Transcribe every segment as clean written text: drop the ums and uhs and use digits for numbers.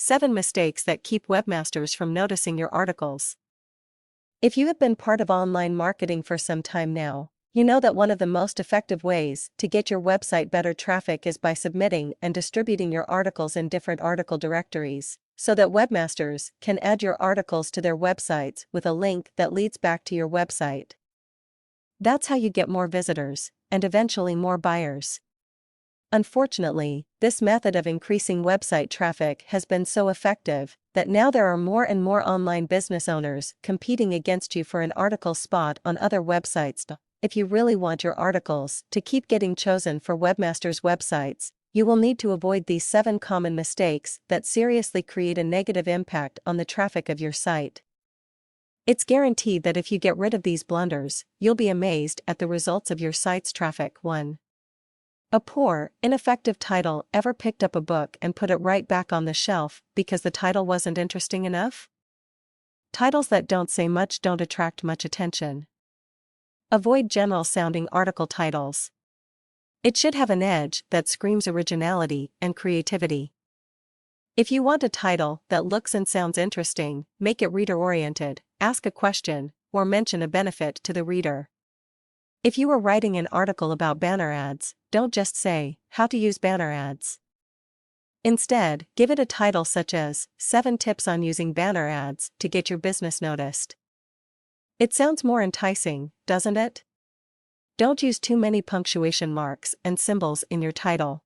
7 mistakes that keep webmasters from noticing your articles. If you have been part of online marketing for some time now, you know that one of the most effective ways to get your website better traffic is by submitting and distributing your articles in different article directories, so that webmasters can add your articles to their websites with a link that leads back to your website. That's how you get more visitors, and eventually more buyers. Unfortunately, this method of increasing website traffic has been so effective that now there are more and more online business owners competing against you for an article spot on other websites. If you really want your articles to keep getting chosen for webmasters' websites, you will need to avoid these 7 common mistakes that seriously create a negative impact on the traffic of your site. It's guaranteed that if you get rid of these blunders, you'll be amazed at the results of your site's traffic. 1. A poor, ineffective title. Ever picked up a book and put it right back on the shelf because the title wasn't interesting enough? Titles that don't say much don't attract much attention. Avoid general-sounding article titles. It should have an edge that screams originality and creativity. If you want a title that looks and sounds interesting, make it reader-oriented, ask a question, or mention a benefit to the reader. If you are writing an article about banner ads, don't just say, "How to use banner ads." Instead, give it a title such as, 7 Tips on Using Banner Ads to Get Your Business Noticed. It sounds more enticing, doesn't it? Don't use too many punctuation marks and symbols in your title.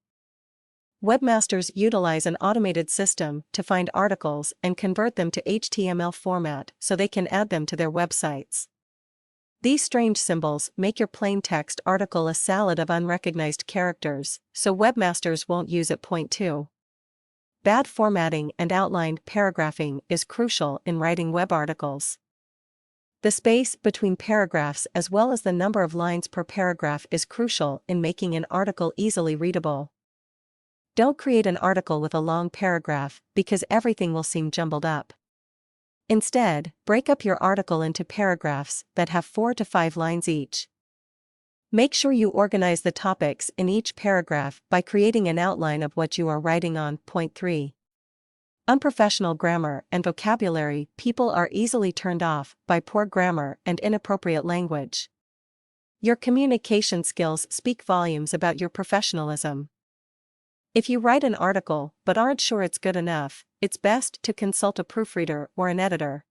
Webmasters utilize an automated system to find articles and convert them to HTML format so they can add them to their websites. These strange symbols make your plain text article a salad of unrecognized characters, so webmasters won't use it. Point 2. Bad formatting and outlined paragraphing is crucial in writing web articles. The space between paragraphs as well as the number of lines per paragraph is crucial in making an article easily readable. Don't create an article with a long paragraph because everything will seem jumbled up. Instead, break up your article into paragraphs that have 4 to 5 lines each. Make sure you organize the topics in each paragraph by creating an outline of what you are writing on. Point 3. Unprofessional grammar and vocabulary. People are easily turned off by poor grammar and inappropriate language. Your communication skills speak volumes about your professionalism. If you write an article but aren't sure it's good enough, it's best to consult a proofreader or an editor.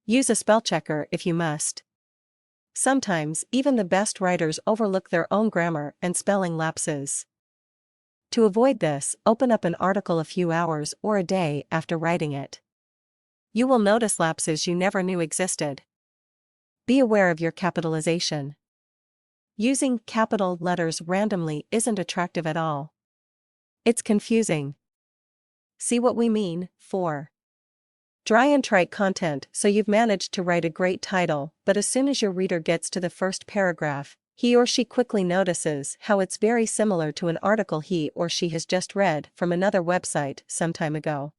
Use a spell checker if you must. Sometimes, even the best writers overlook their own grammar and spelling lapses. To avoid this, open up an article a few hours or a day after writing it. You will notice lapses you never knew existed. Be aware of your capitalization. Using capital letters randomly isn't attractive at all. It's confusing. See what we mean? 4. Dry and trite content. So you've managed to write a great title, but as soon as your reader gets to the first paragraph, he or she quickly notices how it's very similar to an article he or she has just read from another website some time ago.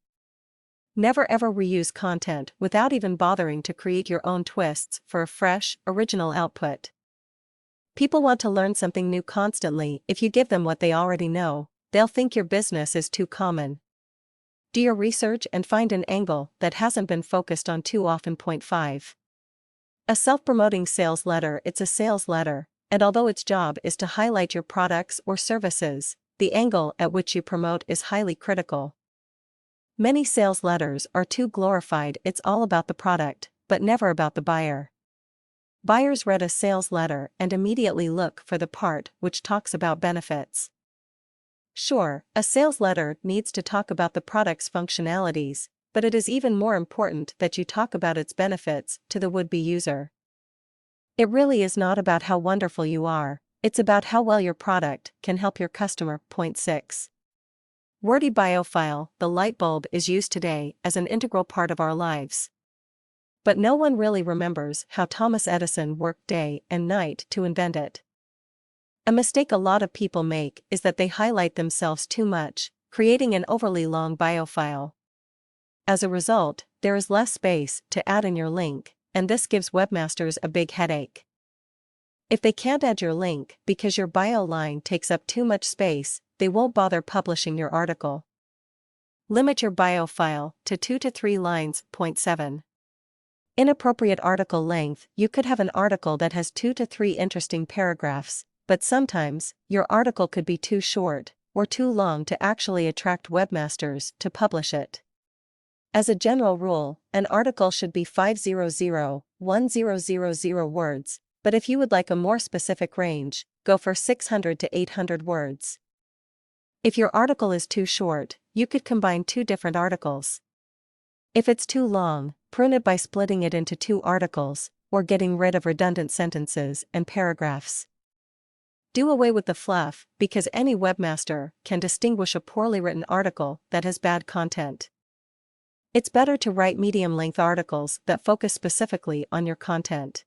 Never ever reuse content without even bothering to create your own twists for a fresh, original output. People want to learn something new constantly. If you give them what they already know, they'll think your business is too common. Do your research and find an angle that hasn't been focused on too often. Point 5. A self-promoting sales letter. It's a sales letter, and although its job is to highlight your products or services, the angle at which you promote is highly critical. Many sales letters are too glorified. It's all about the product, but never about the buyer. Buyers read a sales letter and immediately look for the part which talks about benefits. Sure, a sales letter needs to talk about the product's functionalities, but it is even more important that you talk about its benefits to the would-be user. It really is not about how wonderful you are, it's about how well your product can help your customer. Point 6. Wordy bio file. The light bulb is used today as an integral part of our lives. But no one really remembers how Thomas Edison worked day and night to invent it. A mistake a lot of people make is that they highlight themselves too much, creating an overly long bio file. As a result, there is less space to add in your link, and this gives webmasters a big headache. If they can't add your link because your bio line takes up too much space, they won't bother publishing your article. Limit your bio file to 2 to 3 lines. Point 7. Inappropriate article length. You could have an article that has 2 to 3 interesting paragraphs, but sometimes, your article could be too short or too long to actually attract webmasters to publish it. As a general rule, an article should be 500-1000 words, but if you would like a more specific range, go for 600 to 800 words. If your article is too short, you could combine 2 different articles. If it's too long, prune it by splitting it into 2 articles, or getting rid of redundant sentences and paragraphs. Do away with the fluff, because any webmaster can distinguish a poorly written article that has bad content. It's better to write medium-length articles that focus specifically on your content.